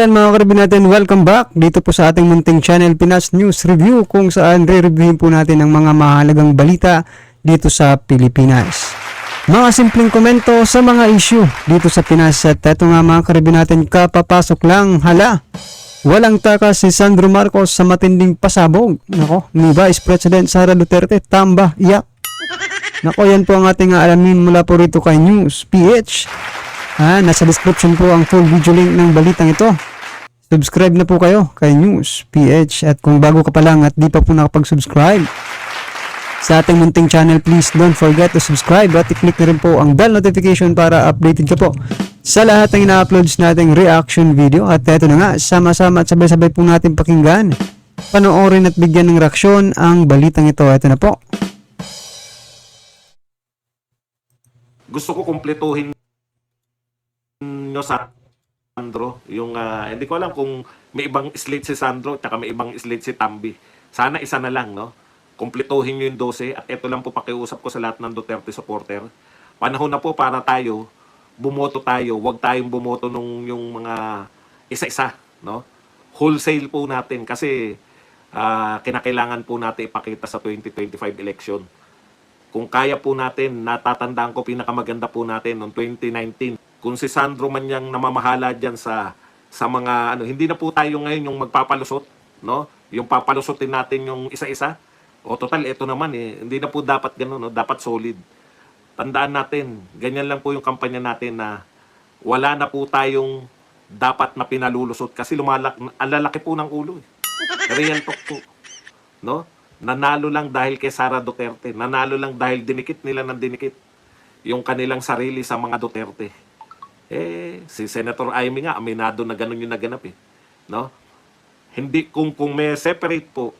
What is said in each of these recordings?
So yan mga karibin natin, welcome back dito po sa ating munting channel Pinas News Review, kung saan re-reviewin po natin ang mga mahalagang balita dito sa Pilipinas. Mga simpleng komento sa mga issue dito sa Pinas. At eto nga mga karibin natin, kapapasok lang, hala, walang takas si Sandro Marcos sa matinding pasabog ni Vice President Sara Duterte. Tamba, iyak. Yan po ang ating alamin mula po rito kay News PH. Nasa description po ang full video link ng balitang ito. Subscribe na po kayo kay News PH. At kung bago ka pa lang at di pa po nakapag-subscribe sa ating munting channel, please don't forget to subscribe at i-click na rin po ang bell notification para updated ka po sa lahat ng ina-uploads nating reaction video. At eto na nga, sama-sama at sabay-sabay po natin pakinggan, panoorin at bigyan ng reaksyon ang balitang ito. Eto na po. Gusto ko kumpletuhin nyo sa Sandro yung hindi ko alam kung may ibang slate si Sandro at may ibang slate si Tambi. Sana isa na lang, no? Kumpletuhin nyo yung 12 at ito lang po pakiusap ko sa lahat ng Duterte supporter. Panahon na po para tayo bumoto tayo. Huwag tayong bumoto nung yung mga isa-isa, no? Wholesale po natin kasi kinakailangan po natin ipakita sa 2025 election. Kung kaya po natin, natatandaan ko pinakamaganda po natin noong 2019. Kung si Sandro man yang namamahala diyan sa mga hindi na po tayo ngayon yung magpapalusot, no? Yung papalusotin natin yung isa-isa. O total ito naman hindi na po dapat ganoon, no? Dapat solid. Tandaan natin, ganyan lang po yung kampanya natin na wala na po tayong dapat na pinalulusot kasi ang lalaki po ng ulo. Real talk po, no? Nanalo lang dahil kay Sara Duterte. Nanalo lang dahil dinikit nila ng dinikit yung kanilang sarili sa mga Duterte. Si Senator Amy nga, aminado na ganun yung naganap no? Hindi, kung may separate po,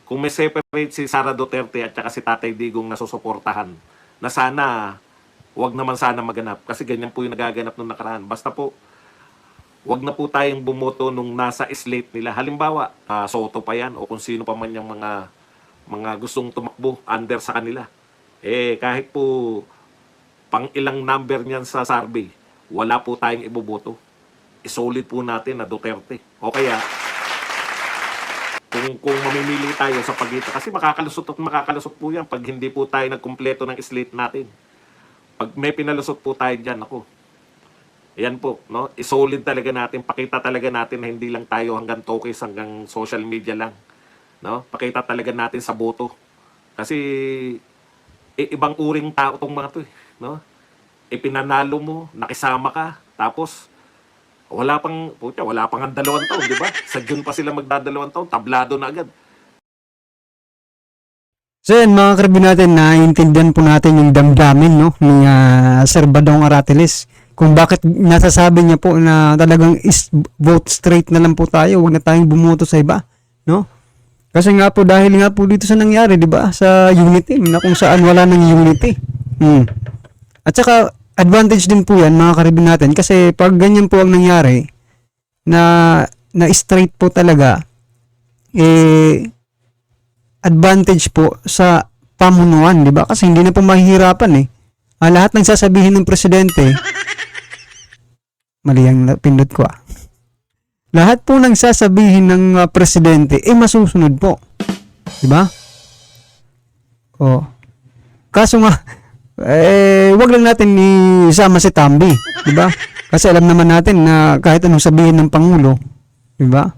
kung may separate si Sara Duterte at saka si Tatay Digong na susuportahan, na sana, wag naman sana maganap. Kasi ganyan po yung nagaganap nung nakaraan. Basta po, wag na po tayong bumoto nung nasa slate nila. Halimbawa, Soto pa yan o kung sino pa man yung mga gustong tumakbo under sa kanila. Kahit po pang ilang number niyan sa survey, wala po tayong iboboto. Isolid po natin na Duterte. O kaya, kung mamimili tayo sa pagitan, kasi makakalusot at makakalusot po yan pag hindi po tayo nagkumpleto ng slate natin. Pag may pinalusot po tayo dyan, ayan po, no? Isolid talaga natin, pakita talaga natin na hindi lang tayo hanggang tokens, hanggang social media lang, no? Pakita talaga natin sa boto. Kasi ibang uring tao tong mga to, no? Ipinanalo mo, nakisama ka, tapos wala pang ang 2 taon, di ba? Sa June pa sila magdadalawang taon, tablado na agad. So yan mga karibin natin, naiintindihan po natin yung damdamin, no, ni Sir Badong Aratiles. Kung bakit nasasabi niya po na talagang vote straight na lang po tayo, huwag na tayong bumoto sa iba, no? Kasi nga po dahil nga po dito sa nangyari, di ba? Sa unity, na kung saan wala ng unity. At saka advantage din po yan mga karibin natin kasi pag ganyan po ang nangyari na straight po talaga, advantage po sa pamunuan, di ba? Kasi hindi na po mahihirapan lahat ng sasabihin ng presidente, mali ang pindot ko lahat po ng sasabihin ng presidente masusunod po, di ba? Kaso nga wag lang natin isama si Tambi, di ba? Kasi alam naman natin na kahit anong sabihin ng pangulo, di ba?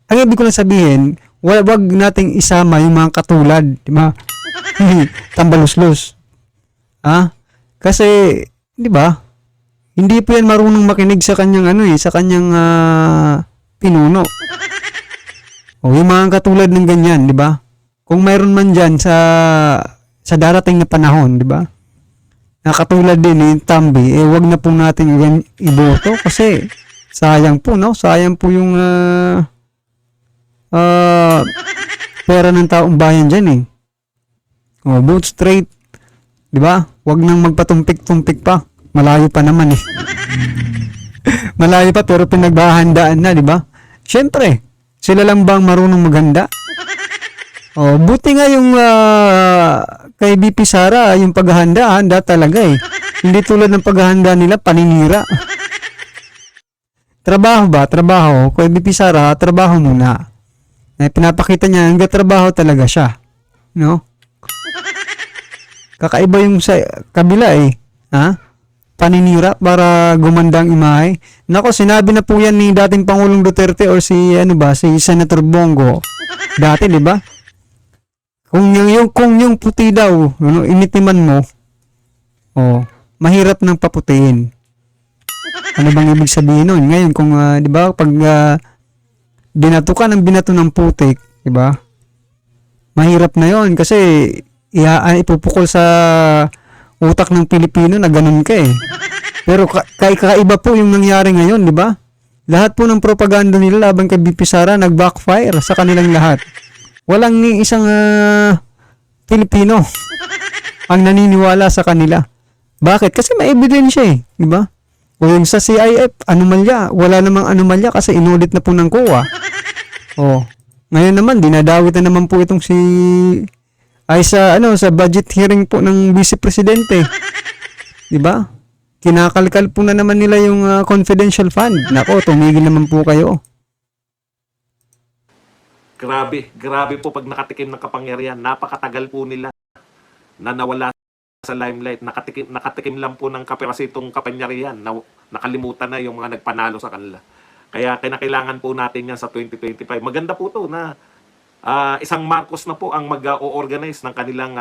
Ang ibig ko lang sabihin, wag nating isama yung mga katulad, di ba? Tambaluslos. Kasi di ba? Hindi po yan marunong makinig sa kanyang sa kanyang pinuno. Yung mga katulad ng ganyan, di ba? Kung mayroon man diyan sa darating na panahon, di ba? Na katulad din ni Tambi, wag na po natin iboto kasi sayang po, no? Sayang po yung pera ng taong bayan diyan vote straight, di ba? Wag nang magpatumpik-tumpik pa. Malayo pa naman Malayo pa pero pinaghahandaan na, di ba? Syempre, sila lang bang marunong maghanda? Buti nga yung kay BP Sara, yung paghahanda, handa talaga Hindi tulad ng paghahanda nila, paninira. trabaho ba? Trabaho. Kung VP Sara, trabaho muna. Pinapakita niya, nagtatrabaho talaga siya. No? Kakaiba yung sa kabila eh. Ha? Paninira para gumanda ang imahe. Nako, sinabi na po yan ni dating Pangulong Duterte or si Senator Bongo. Dati, di ba? Kung yung puti daw, initiman mo, mahirap nang paputihin. Ano bang ibig sabihin nun? Ngayon, kung, di ba, pag binato ka ng binato ng putik, di ba? Mahirap na yon kasi ipupukol sa utak ng Pilipino na ganun ka eh. Pero kakaiba po yung nangyari ngayon, di ba? Lahat po ng propaganda nila laban kay BP Sara nag-backfire sa kanilang lahat. Walang ni isang Pilipino ang naniniwala sa kanila. Bakit? Kasi may ebidensya eh, di ba? O yung sa CIF, anomalya. Wala namang anomalya kasi inulit na po ng COA. Ngayon naman, dinadawit na naman po itong sa budget hearing po ng Vice Presidente. Di ba? Kinakalkal po na naman nila yung confidential fund. Nako, tumigil naman po kayo. Grabe po pag nakatikim ng kapangyarihan. Napakatagal po nila na nawala sa limelight. Nakatikim lang po ng kaperasitong kapangyarihan. Nakalimutan na yung mga nagpanalo sa kanila. Kaya kinakailangan po natin yan sa 2025. Maganda po to na isang Marcos na po ang mag-o-organize ng kanilang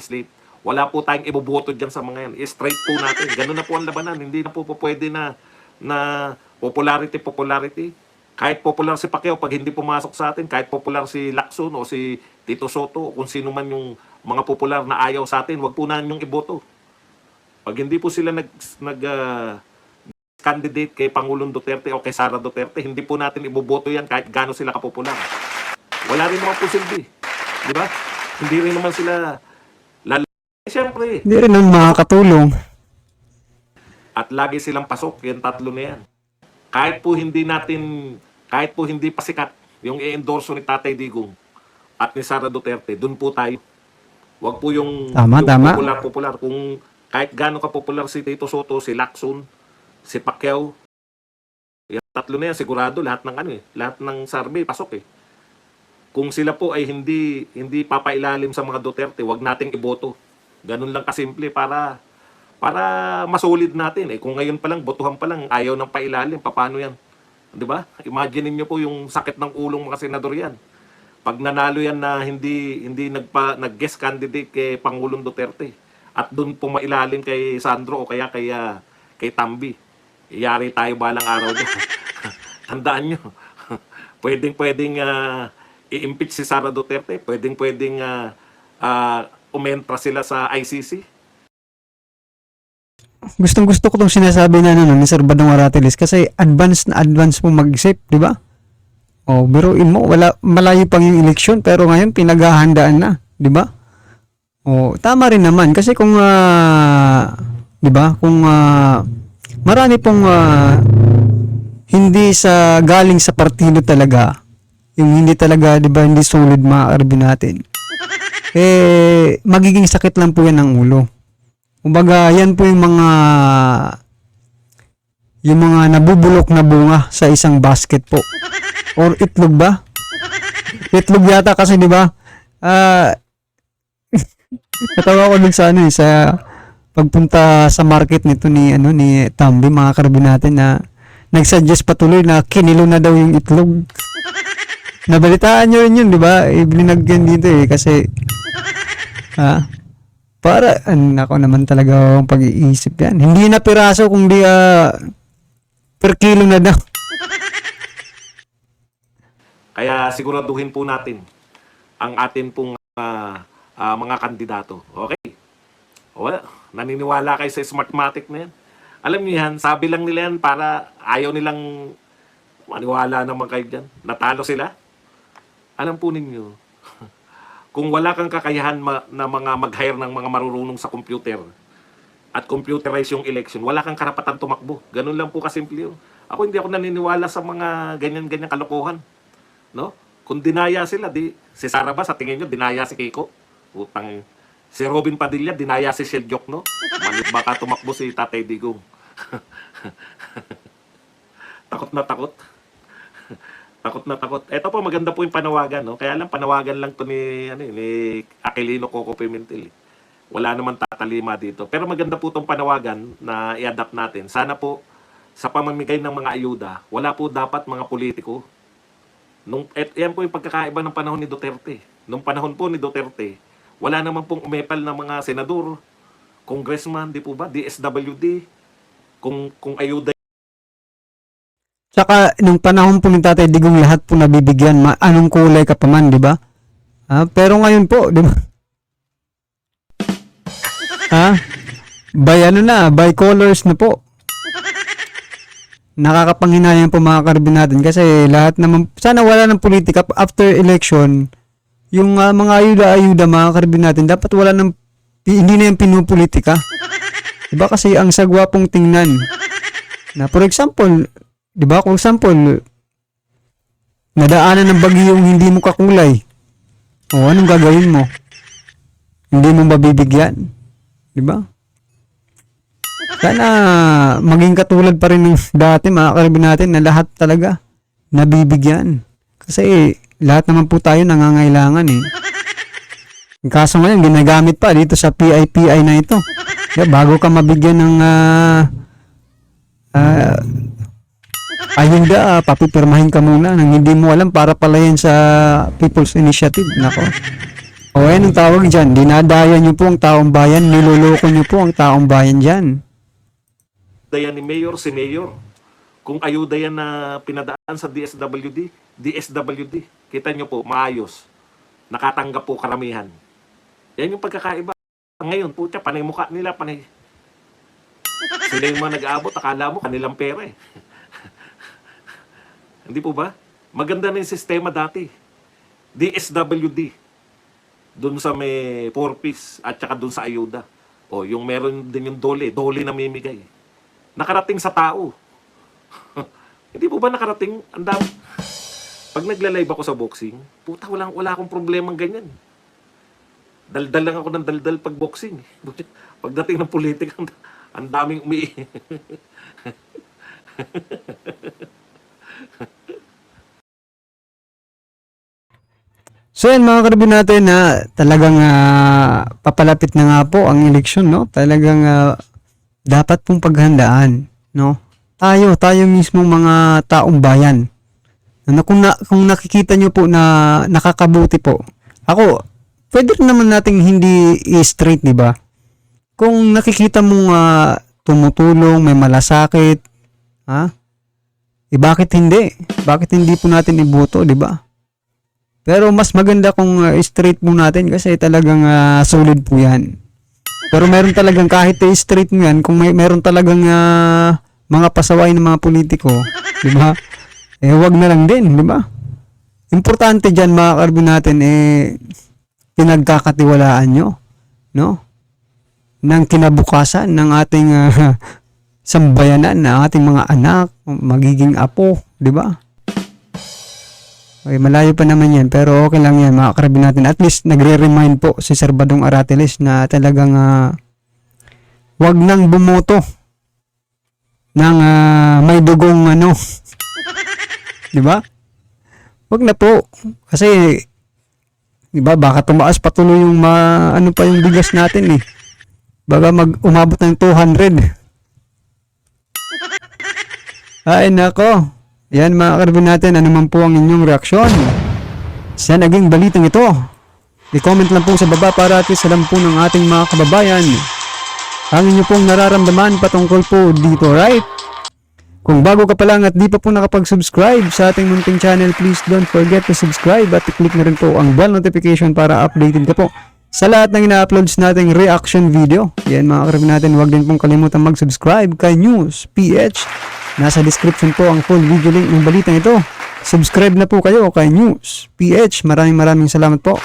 slate. Wala po tayong iboboto dyan sa mga yan. I-straight po natin. Ganun na po ang labanan. Hindi na po pwede na popularity. Kahit popular si Pacquiao, pag hindi pumasok sa atin, kahit popular si Lacson o si Tito Soto, o kung sino man yung mga popular na ayaw sa atin, wag po na yung iboto. Pag hindi po sila candidate kay Pangulong Duterte o kay Sara Duterte, hindi po natin iboboto yan kahit gaano sila kapopular. Wala rin naman po silbi. Di ba? Hindi rin naman sila siyempre. Hindi rin naman makakatulong. At lagi silang pasok, yung tatlo na yan. Kahit po hindi pa sikat yung i-endorso ni Tatay Digong at ni Sara Duterte, dun po tayo. Wag po yung Tama. popular. Kung kahit gaano ka popular si Tito Soto, si Lacson, si Pacquiao, yung tatlo na yan, sigurado lahat ng survey pasok eh. Kung sila po ay hindi papailalim sa mga Duterte, wag nating iboto. Ganun lang kasimple para masolid natin. Kung ngayon pa lang, botohan pa lang, ayaw ng pailalim, paano yan? Di ba? Imagine niyo po yung sakit ng ulong mga senador yan. Pag nanalo yan na hindi nag-guest candidate kay Pangulong Duterte at doon po mailalim kay Sandro o kaya kay Tambi, iyari tayo balang araw doon. Tandaan nyo, pwedeng i-impeach si Sara Duterte, pwedeng umentra sila sa ICC. Gustong-gusto ko itong sinasabi na ni Sir Badong Aratiles kasi advance po mag-isip, di ba? Biruin mo, malayo pang yung eleksyon pero ngayon pinaghahandaan na, di ba? Tama rin naman kasi kung di ba? Kung marami pong hindi galing sa partido talaga, yung hindi talaga, di ba, hindi solid mga karbi natin. Magiging sakit lang po yan ng ulo. Kumbaga, yan po yung mga nabubulok na bunga sa isang basket po. Or itlog ba? Itlog yata kasi, di ba? Natawa ko dun sa pagpunta sa market nito ni Tambi, mga karbi natin na nagsuggest patuloy na kinilo na daw yung itlog. Nabalitaan nyo rin yun, di ba? Ibinagyan dito kasi ako naman talaga ang pag-iisip yan. Hindi na piraso kundi per kilo na daw. Kaya siguraduhin po natin ang atin pong mga kandidato. Okay? Naniniwala kayo sa Smartmatic na yan. Alam niyo yan, sabi lang nila yan para ayaw nilang maniwala naman kayo dyan. Natalo sila. Alam po ninyo, kung wala kang kakayahan na mga mag-hire ng mga marurunong sa computer at computerize yung election, wala kang karapatan tumakbo. Ganun lang po kasimple yun. Hindi ako naniniwala sa mga ganyan-ganyan kalokohan. No? Kung dinaya sila, si Sara ba sa tingin nyo, dinaya si Kiko? Utang. Si Robin Padilla, dinaya si Sheljok, no? Baka tumakbo si Tatay Digong. Takot na takot. Takot na takot. Ito po, maganda po yung panawagan, no? Kaya lang, panawagan lang to ni, ni Aquilino Coco Pimentel. Wala naman tatalima dito. Pero maganda po itong panawagan na i-adapt natin. Sana po, sa pamamigay ng mga ayuda, wala po dapat mga politiko. Yan po yung pagkakaiba ng panahon ni Duterte. Nung panahon po ni Duterte, wala naman pong umepal ng mga senador, congressman, di po ba, DSWD, kung ayuda. Tsaka, nung panahon po ni Tatay Digong, lahat po nabibigyan. Anong kulay ka pa man, di ba? Pero ngayon po, di ba? By colors na po. Nakakapanghinayang po mga karibin natin kasi lahat naman, sana wala ng politika after election. Yung mga ayuda-ayuda mga karibin natin, dapat wala ng, hindi na yung pinupolitika. Diba kasi ang sagwa pong tingnan. Na for example, diba kung example, nadaanan ng bagyo yung hindi mo kakulay. O anong gagawin mo? Hindi mo mabibigyan. Diba? Sana maging katulad pa rin ng dati mga karibin natin na lahat talaga nabibigyan. Kasi lahat naman po tayo nangangailangan eh. Kaso ngayon ginagamit pa dito sa PIPI na ito. Bago ka mabigyan ng ayuda, papipirmahin ka muna nang hindi mo alam para pala yan sa People's Initiative. Nako. O yan ang tawag dyan. Dinadaya nyo po ang taong bayan. Niloloko nyo po ang taong bayan dyan. Yan ni Mayor, si Mayor. Kung ayuda yan na pinadaan sa DSWD, kita nyo po, maayos. Nakatanggap po karamihan. Yan yung pagkakaiba. Ngayon, pucha, panay mukha nila, panay. Sila yung mga nag-aabot, akala mo, kanilang pera eh. Hindi po ba? Maganda na yung sistema dati. DSWD. Doon sa may 4-piece at saka doon sa ayuda. O, yung meron din yung dole na mimigay. Nakarating sa tao. Hindi po ba nakarating? Ang dami. Pag nagla-live ako sa boxing, puta, wala akong problemang ganyan. Daldal lang ako ng daldal pag boxing. Pagdating ng politika, ang daming So yan mga karibin natin na talagang papalapit na nga po ang eleksyon, no? Talagang dapat pong paghandaan, no? Tayo mismo mga taong bayan. Kung nakikita nyo po na nakakabuti po. Ako, pwede rin naman nating hindi i-straight, di ba? Kung nakikita mong tumutulong, may malasakit, bakit hindi? Bakit hindi po natin iboto, di ba? Pero mas maganda kung straight po natin kasi talagang solid po yan. Pero meron talagang kahit straight mo yan, kung meron talagang mga pasaway ng mga politiko, di ba? Wag na lang din, di ba? Importante dyan mga karibin natin, pinagkakatiwalaan nyo, no? Ng kinabukasan ng ating sambayanan, ng ating mga anak, magiging apo, di ba? Okay, malayo pa naman yan, pero okay lang yan, mga karabin natin. At least, nagre-remind po si Sir Badong Aratiles na talagang wag nang bumoto ng may dugong di ba? Wag na po. Kasi, di ba, baka tumaas patuloy yung pa yung bigas natin eh. Baka umabot ng 200. Ay, nako. Yan mga karabin natin, ano man po ang inyong reaksyon sa naging balitang ito. I-comment lang po sa baba para at least alam po ng ating mga kababayan ang inyo pong nararamdaman patungkol po dito, right? Kung bago ka pa lang at di pa po nakapag-subscribe sa ating munting channel, please don't forget to subscribe at i-click na rin po ang bell notification para updated ka po sa lahat ng ina-uploads nating reaction video. Yan mga karabin natin, huwag din pong kalimutan mag-subscribe kay News PH. Nasa description po ang full video link ng balitang ito. Subscribe na po kayo kay News PH. Maraming salamat po.